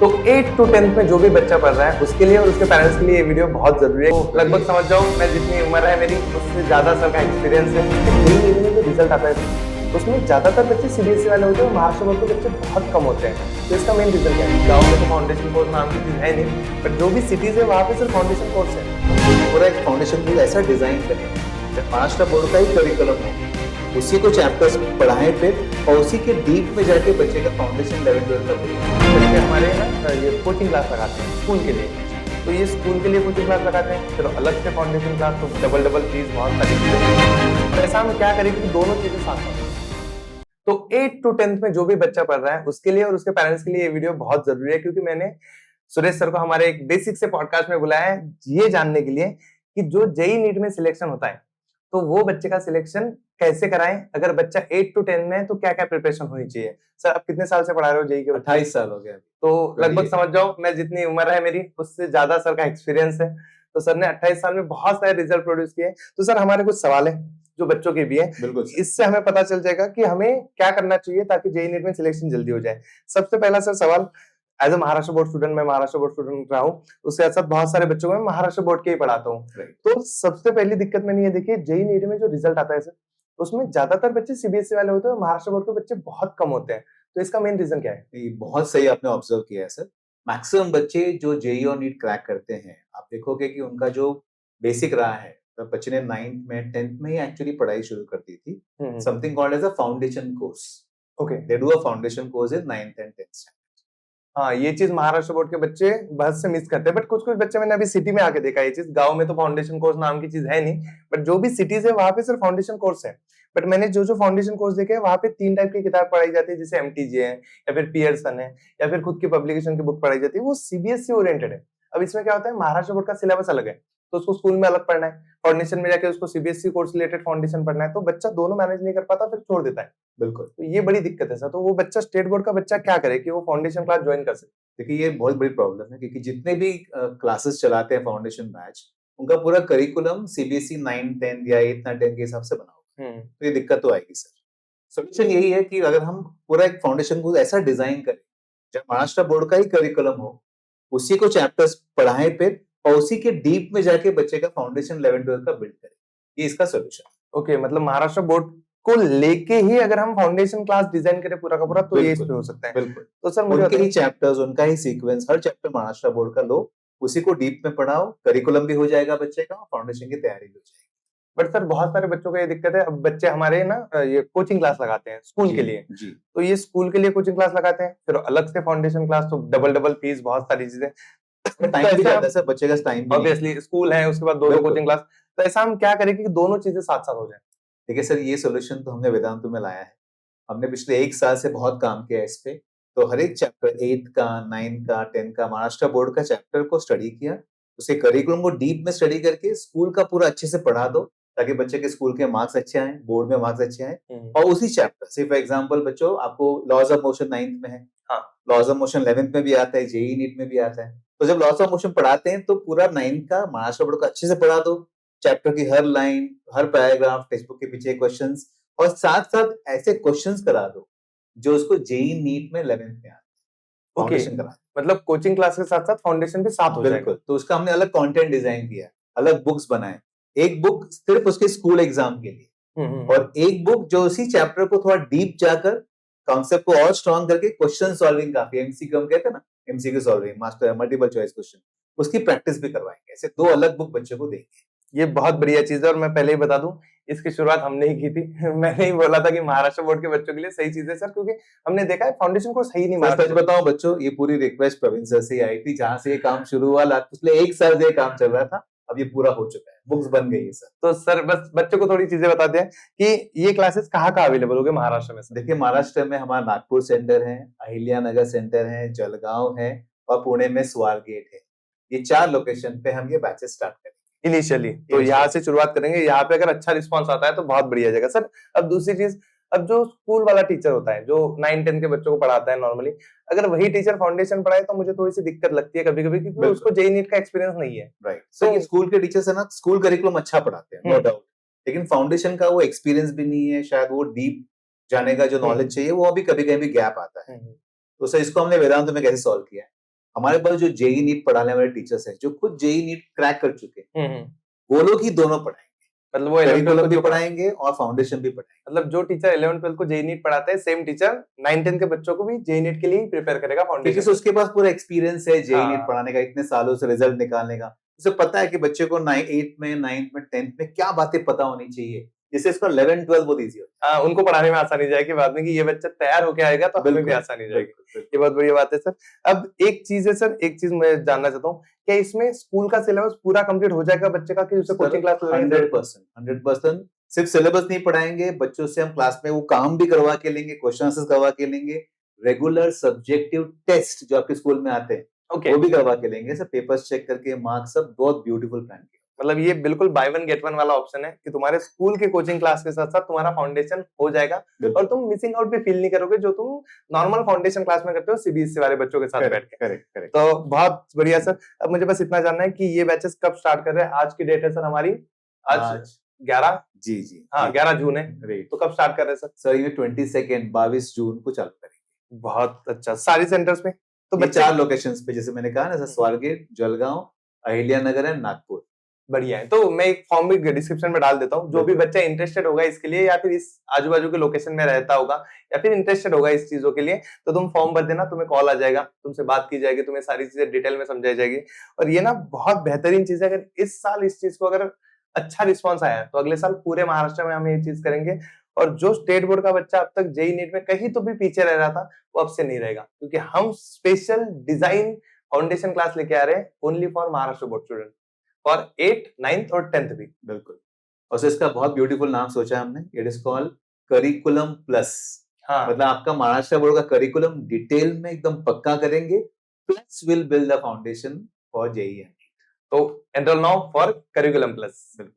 तो 8 to 10th में जो भी बच्चा पढ़ रहा है उसके लिए और उसके पेरेंट्स के लिए ये वीडियो बहुत जरूरी है। तो लगभग समझ जाओ मैं जितनी उम्र है मेरी उससे ज्यादा सर का एक्सपीरियंस है। यही में जो रिजल्ट आता है उसमें ज्यादातर बच्चे सीबीएसई वाले होते हैं, महाराष्ट्र बोर्ड के बच्चे बहुत कम होते हैं। तो इसका मेन रीजन क्या है? गाँव में तो फाउंडेशन कोर्स नाम की चीज है नहीं, बट जो भी सिटीज है वहाँ पे सिर्फ फाउंडेशन कोर्स है। पूरा एक फाउंडेशन कोर्स ऐसा डिजाइन करें जब महाराष्ट्र बोर्ड का ही करिकुलम हो, उसी को चैप्टर्स पढ़ाएं फिर और उसी के डीप में जाके बच्चे का फाउंडेशन लेवल तक बच्चे हमारे ना ये कोचिंग क्लास लगाते हैं स्कूल के लिए। तो ये स्कूल के लिए कोचिंग क्लास लगाते हैं, फिर अलग से फाउंडेशन क्लास, तो डबल फीस, बहुत सारी चीजें। तो ऐसा हम क्या करें कि दोनों चीजें साथ साथ। तो 8 to 10th में जो भी बच्चा पढ़ रहा है उसके लिए और उसके पेरेंट्स के लिए ये वीडियो बहुत जरूरी है, क्योंकि मैंने सुरेश सर को हमारे एक बेसिक से पॉडकास्ट में बुलाया है ये जानने के लिए कि जो जेई नीट में सिलेक्शन होता है तो वो बच्चे का सिलेक्शन कैसे कराएं। अगर बच्चा 8 to 10 में है तो क्या क्या प्रिपरेशन होनी चाहिए। सर आप कितने साल से पढ़ा रहे हो जेई के? 28 साल हो गए। तो लगभग समझ जाओ मैं जितनी उम्र है मेरी उससे ज्यादा सर का एक्सपीरियंस है। तो सर ने 28 साल में बहुत सारे रिजल्ट प्रोड्यूस किए। तो सर हमारे कुछ सवाल है जो बच्चों के भी है, बिल्कुल इससे हमें पता चल जाएगा कि हमें क्या करना चाहिए ताकि जेई नीट में सिलेक्शन जल्दी हो जाए। सबसे पहला सर सवाल, as a Maharashtra board student, मैं महाराष्ट्र बोर्ड स्टूडेंट रहा हूँ, उसके साथ बहुत सारे बच्चों को मैं महाराष्ट्र बोर्ड के ही पढ़ाता हूँ। तो सबसे पहली दिक्कत मैंने ये देखी, जेई नीट में जो रिजल्ट आता है सर उसमें ज्यादातर बच्चे सीबीएसई वाले होते हैं, महाराष्ट्र बोर्ड के बच्चे बहुत कम होते हैं। तो इसका मेन रीजन क्या है? बहुत सही आपने ऑब्जर्व किया है सर। मैक्सिमम बच्चे जो जेई और नीट क्रैक करते हैं, आप देखोगे कि उनका जो बेसिक रहा है, तो बच्चे ने 9th में 10th में ही एक्चुअली पढ़ाई शुरू कर दी थी। Something called as a foundation course. Okay, they do a foundation course in 9th and 10th। हाँ ये चीज महाराष्ट्र बोर्ड के बच्चे बहुत से मिस करते हैं, बट कुछ कुछ बच्चे मैंने अभी सिटी में आके देखा ये चीज। गांव में तो फाउंडेशन कोर्स नाम की चीज है नहीं, बट जो भी सिटीज है वहां पे सिर्फ फाउंडेशन कोर्स है। बट मैंने जो जो फाउंडेशन कोर्स देखे हैं वहां पे 3 टाइप की किताब पढ़ाई जाती है, जैसे एमटीजे है या फिर पियर्सन है या फिर खुद की पब्लिकेशन की बुक पढ़ाई जाती है, वो सीबीएसई ओरिएंटेड है। अब इसमें क्या होता है, महाराष्ट्र बोर्ड का सिलेबस अलग है तो उसको स्कूल में अलग पढ़ना है, फाउंडेशन में जाके उसको सीबीएसई कोर्स रिलेटेड फाउंडेशन पढ़ना है, तो बच्चा दोनों मैनेज नहीं कर पाता, फिर छोड़ देता है। बिल्कुल, तो ये बड़ी दिक्कत है सर। तो वो बच्चा स्टेट बोर्ड का बच्चा क्या करे कि वो फाउंडेशन क्लास ज्वाइन कर सके? देखिए ये बहुत बड़ी प्रॉब्लम है क्योंकि जितने भी क्लासेस चलाते हैं फाउंडेशन बैच, उनका पूरा करिकुलम सीबीएसई 9, 10 या 8 ना 10 के हिसाब से बना होगा। तो ये दिक्कत तो आएगी सर। सोल्यूशन यही है कि अगर हम पूरा एक फाउंडेशन को ऐसा डिजाइन करें जब महाराष्ट्र बोर्ड का ही करिकुलम हो, उसी को चैप्टर्स पढ़ाएं फिर और उसी के डीप में जाके बच्चे का फाउंडेशन 11-12 का बिल्ड करें। ये इसका सोल्यूशन। ओके, मतलब महाराष्ट्र बोर्ड को लेके ही अगर हम फाउंडेशन क्लास डिजाइन करें पूरा का पूरा तो ये इसमें हो सकता है। बिल्कुल। तो सर मुझे उनके ही चैप्टर्स, उनका ही सीक्वेंस, हर चैप्टर महाराष्ट्र बोर्ड का लो, उसी को डीप में पढ़ाओ, करिकुलम भी हो जाएगा बच्चे का, फाउंडेशन की तैयारी भी हो जाएगी। बट सर बहुत सारे बच्चों को ये दिक्कत है, अब बच्चे हमारे ना ये कोचिंग क्लास लगाते हैं स्कूल के लिए। जी। तो ये स्कूल के लिए कोचिंग क्लास लगाते हैं, फिर अलग से फाउंडेशन क्लास, तो डबल फीस, बहुत सारी चीजें। टाइम भी जाता है सर, बच्चे का टाइम भी ऑब्वियसली स्कूल है उसके बाद दो कोचिंग क्लास, तो ऐसा हम क्या करें कि दोनों चीजें साथ साथ हो जाए? देखिए सर, ये सॉल्यूशन तो हमने वेदांतु में लाया है। हमने पिछले 1 साल से बहुत काम किया है इस पे। तो हर एक चैप्टर 8 का, 9 का, 10 का महाराष्ट्र बोर्ड का चैप्टर को स्टडी किया। उसके करिकुलम को डीप में स्टडी करके स्कूल का पूरा अच्छे से पढ़ा दो ताकि बच्चे के स्कूल के मार्क्स अच्छे आए, बोर्ड में मार्क्स अच्छे आए। और उसी चैप्टर से फॉर एग्जांपल बच्चों आपको लॉज ऑफ मोशन 9th में है। हाँ, लॉज ऑफ मोशन 11th में भी आता है, जेईई नीट में भी आता है। तो जब लॉज ऑफ मोशन पढ़ाते हैं तो पूरा 9th का महाराष्ट्र बोर्ड का अच्छे से पढ़ा दो। चैप्टर की हर लाइन, हर पैराग्राफ, टेक्स्ट बुक के पीछे क्वेश्चंस और साथ-साथ ऐसे क्वेश्चंस करा दो जो उसको जेईई नीट में 11th में आते हैं। फाउंडेशन करा, मतलब कोचिंग क्लास के साथ साथ फाउंडेशन भी साथ हो जाएगा। बिल्कुल। तो उसका हमने अलग कंटेंट डिजाइन किया, अलग बुक्स बनाए। एक बुक सिर्फ उसके स्कूल एग्जाम के लिए और एक बुक जो उसी चैप्टर को थोड़ा डीप जाकर कॉन्सेप्ट को और स्ट्रॉन्ग करके क्वेश्चन सॉल्विंग का, एमसीक्यू हम कहते हैं ना, MCQ solving, master multiple choice question, उसकी प्रैक्टिस भी करवाएंगे। ऐसे 2 अलग बुक बच्चे को देंगे। ये बहुत बढ़िया चीज है और मैं पहले ही बता दूं इसकी शुरुआत हमने ही की थी। मैंने ही बोला था कि महाराष्ट्र बोर्ड के बच्चों के लिए सही चीज है सर, क्योंकि हमने देखा है फाउंडेशन कोर्स सही नहीं। सच बताऊं बच्चों, ये पूरी रिक्वेस्ट प्रवीण सर से आई थी, जहां से ये काम शुरू हुआ। पिछले 1 साल से ये काम चल रहा था, अब ये पूरा हो चुका है, बुक्स बन गई है सर। तो सर बस बच्चों को थोड़ी चीजें बता दें कि ये क्लासेस कहाँ अवेलेबल होंगे महाराष्ट्र में? देखिए महाराष्ट्र में हमारा नागपुर सेंटर है, अहिल्यानगर सेंटर है, जलगांव है और पुणे में स्वारगेट है। ये 4 लोकेशन पे हम ये बैचेस स्टार्ट करेंगे इनिशियली। तो यहाँ से शुरुआत करेंगे। यहाँ पे अगर अच्छा रिस्पांस आता है तो बहुत बढ़िया जाएगा सर। अब दूसरी चीज, अब जो स्कूल वाला टीचर होता है जो 9-10 के बच्चों को पढ़ाता है नॉर्मली, अगर वही टीचर फाउंडेशन पढ़ाए तो मुझे थोड़ी सी दिक्कत लगती है कभी-कभी, क्योंकि उसको जेईई नीट का एक्सपीरियंस नहीं है। राइट। तो स्कूल के टीचर्स है ना, स्कूल करिकुलम अच्छा पढ़ाते हैं, नो डाउट, लेकिन फाउंडेशन का वो एक्सपीरियंस भी नहीं है, शायद वो डीप जाने का जो नॉलेज चाहिए वो अभी कभी-कभी गैप आता है। तो सर इसको हमने वेदांत में कैसे सॉल्व किया है, हमारे पास जो जेई नीट पढ़ाने वाले टीचर्स हैं, जो खुद जेई नीट क्रैक कर चुके हैं, हम्म। वो लोग ही दोनों पढ़ाएंगे, मतलब वो 11th करिकुलम 12th भी को पढ़ाएंगे और फाउंडेशन भी पढ़ाएंगे। मतलब जो टीचर 11th 12th को जेई नीट पढ़ाते हैं, सेम टीचर 9 10 के बच्चों को भी जेई नीट के लिए ही प्रिपेयर करेगा क्योंकि फाउंडेशन। उसके पास पूरा एक्सपीरियंस है जेई नीट हाँ पढ़ाने का, इतने सालों से रिजल्ट निकालने का। उसे पता है कि बच्चे को 8th में, 9th में, 10th में क्या बातें पता होनी चाहिए, जिससे इसका 11 12 बहुत ईजी हो हाँ, उनको पढ़ाने में आसानी जाएगी बाद में कि ये बच्चा तैयार होके आएगा तो हमें भी बिल्कुल, आसानी जाएगी। बिल्कुल, ये बहुत बढ़िया बात है सर। अब एक चीज है सर, एक चीज मैं जानना चाहता हूँ, क्या इसमें स्कूल का सिलेबस पूरा कंप्लीट हो जाएगा बच्चे का कि उसे कोचिंग क्लास लगेगी? 100%। सिर्फ सिलेबस नहीं पढ़ाएंगे, बच्चों से हम क्लास में वो काम भी करवा के लेंगे, क्वेश्चन आंसर करवा के लेंगे, रेगुलर सब्जेक्टिव टेस्ट जो आपके स्कूल में आते हैं ओके, वो भी करवा के लेंगे, सब पेपर्स चेक करके मार्क्स सब बहुत ब्यूटीफुल प्लान किया। मतलब ये बिल्कुल बाय वन गेट वन वाला ऑप्शन है कि तुम्हारे स्कूल के कोचिंग क्लास के साथ साथ तुम्हारा फाउंडेशन हो जाएगा बिल्कुल। और तुम मिसिंग आउट भी फील नहीं करोगे जो तुम नॉर्मल फाउंडेशन क्लास में करते हो सीबीएसई वाले बच्चों के साथ बैठ के। Correct correct. तो बहुत बढ़िया सर। अब मुझे बस इतना जानना है कि ये बैचेस कब स्टार्ट कर रहे हैं? आज की डेट है सर हमारी, आज 11, जी जी हाँ 11 जून है, ग्रेट। तो कब स्टार्ट कर रहे हैं सर? सर ये 22 जून को चालू करेंगे। बहुत अच्छा, सारी सेंटर्स में? तो ये बच्चे 4 लोकेशंस पे, जैसे मैंने कहा ना, जैसे स्वारगेट, जलगांव, अहिल्यानगर एंड नागपुर। बढ़िया है। तो मैं एक फॉर्म भी डिस्क्रिप्शन में डाल देता हूँ, जो भी बच्चा इंटरेस्टेड होगा इसके लिए या फिर इस आजू बाजू के लोकेशन में रहता होगा या फिर इंटरेस्टेड होगा इस चीजों के लिए, तो तुम फॉर्म भर देना, तुम्हें कॉल आ जाएगा, तुमसे बात की जाएगी, तुम्हें सारी चीजें डिटेल में समझाई जाएगी। और ये ना बहुत बेहतरीन चीज है, अगर इस साल इस चीज को अगर अच्छा रिस्पॉन्स आया तो अगले साल पूरे महाराष्ट्र में हम ये चीज करेंगे। और जो स्टेट बोर्ड का बच्चा अब तक जेई नीट में कहीं तो भी पीछे रह रहा था, वो अब से नहीं रहेगा, क्योंकि हम स्पेशल डिजाइन फाउंडेशन क्लास लेके आ रहे हैं only for Maharashtra board student, for 8th 9th और 10th भी। बिल्कुल। और सर इसका बहुत ब्यूटीफुल नाम सोचा हमने, it is called curriculum plus. हाँ, मतलब आपका महाराष्ट्र बोर्ड का करिकुलम डिटेल में एकदम पक्का करेंगे, plus will build the foundation for JEE. तो enrol now for curriculum plus.